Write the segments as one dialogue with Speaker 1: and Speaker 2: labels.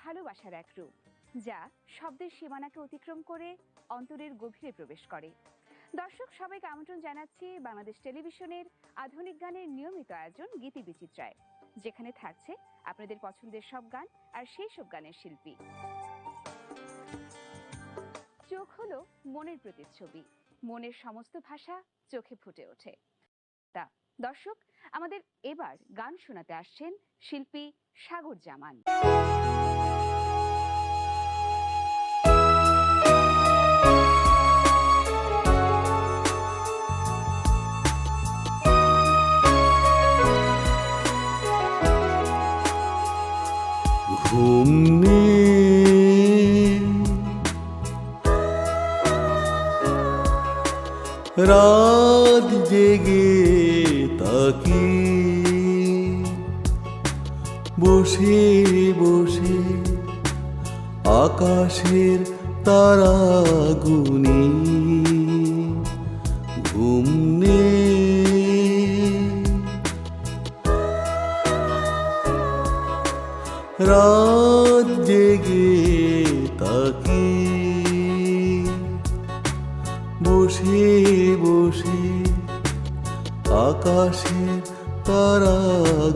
Speaker 1: ভালোবাসার এক রূপ, যা শব্দের সীমানাকে অতিক্রম করে অন্তরের গভীরে প্রবেশ করে। দর্শক সবাইকে আমন্ত্রণ জানাচ্ছি বাংলাদেশ টেলিভিশনের আধুনিক গানের নিয়মিত আয়োজন গীতি বিচিত্রায়, যেখানে থাকছে আপনাদের পছন্দের সব গান আর সেই সব গানের শিল্পী। চোখ হলো মনের প্রতিচ্ছবি, মনের সমস্ত ভাষা চোখে ফুটে ওঠে। তা দর্শক, আমাদের এবার গান শোনাতে আসছেন শিল্পী সাগর জামান।
Speaker 2: ঘুম নেই, রাত জেগে তাকি, বসে বসে আকাশের তারা গুনি। ঘুম নেই, রাত জেগে তাকি, বসে বসে আকাশের তারা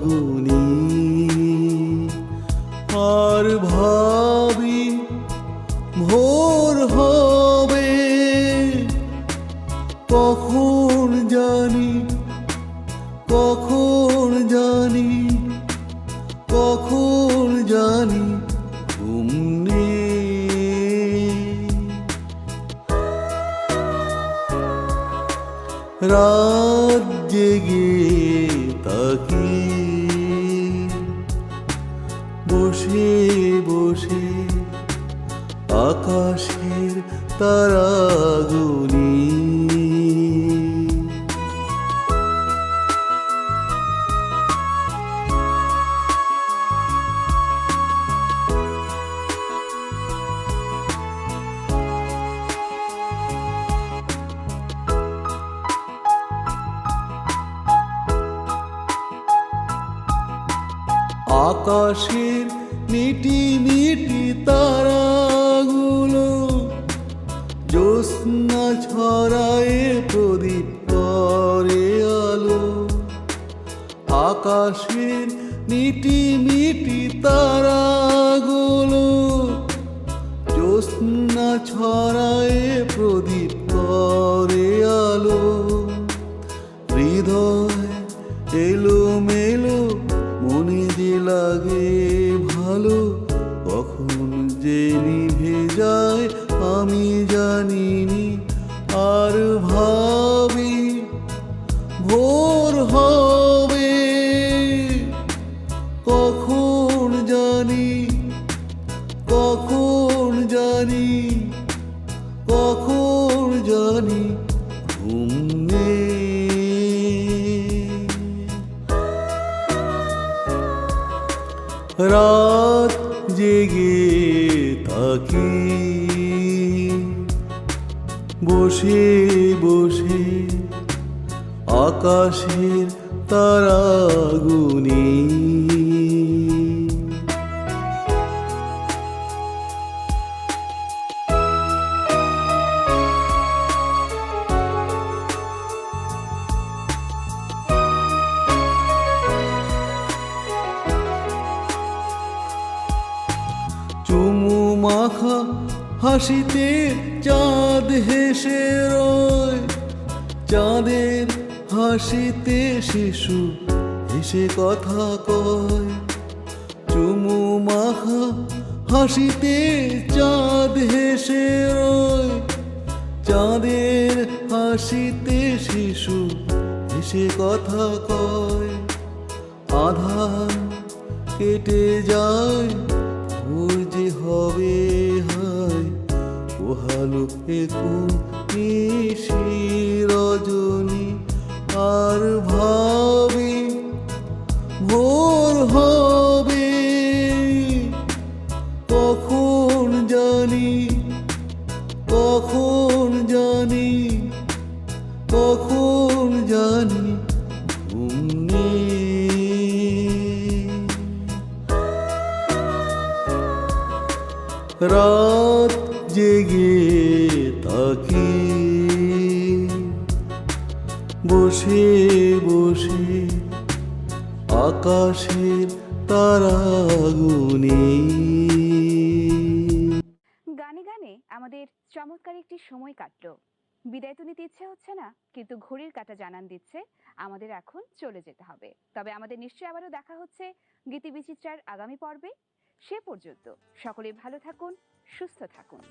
Speaker 2: গুনি। আর ভাবি ভোর হবে কখন জানি, কখন জানি, কখন জানি। ঘুম নেই, রাত জেগে তাকি, বসে বসে আকাশের তারা গুনি। আকাশের মিটি মিটি তারাগুলো জ্যোৎস্না ছড়ায় প্রদীপ করে আলো। আকাশের মিটি মিটি তারাগুলো জ্যোৎস্না ছড়ায় প্রদীপ করে আলো। হৃদয় এলো মেলো, মনে যে লাগে ভালো, কখন যে নিভে যায় আমি জানিনি। আর ভাবি ভোর হবে কখন জানি, কখন জানি, কখন জানি। ঘুম নেই, রাত জেগে থাকি, বসে বসে আকাশের তারা গুনি। চুমু মাখা হাসিতে চাঁদ হেসে রয়, চাঁদের হাসিতে শিশু হেসে কথা কয়। চুমু মাখা হাসিতে চাঁদ হেসে রয়, চাঁদের হাসিতে শিশু হেসে কথা কয়। আধার কেটে যায়, ভোর যে হবে হায়, পোহালো এখন নিশি রজনী। আর ভাবি ভোর হবে কখন জানি, কখন জানি, কখন জানি। ঘুম নেই, রাত জেগে তাকি বসে বসে আকাশের তারাগুনি।
Speaker 1: গানে গানে আমাদের চমৎকার একটি সময় কাটলো। বিদায় তো নিতে ইচ্ছে হচ্ছে না, কিন্তু ঘড়ির কাঁটা জানান দিচ্ছে আমাদের এখন চলে যেতে হবে। তবে আমাদের নিশ্চয়ই আবারও দেখা হচ্ছে গীতিবিচিত্রার আগামী পর্বে। সে পর্যন্ত সকলে ভালো থাকুন, সুস্থ থাকুন।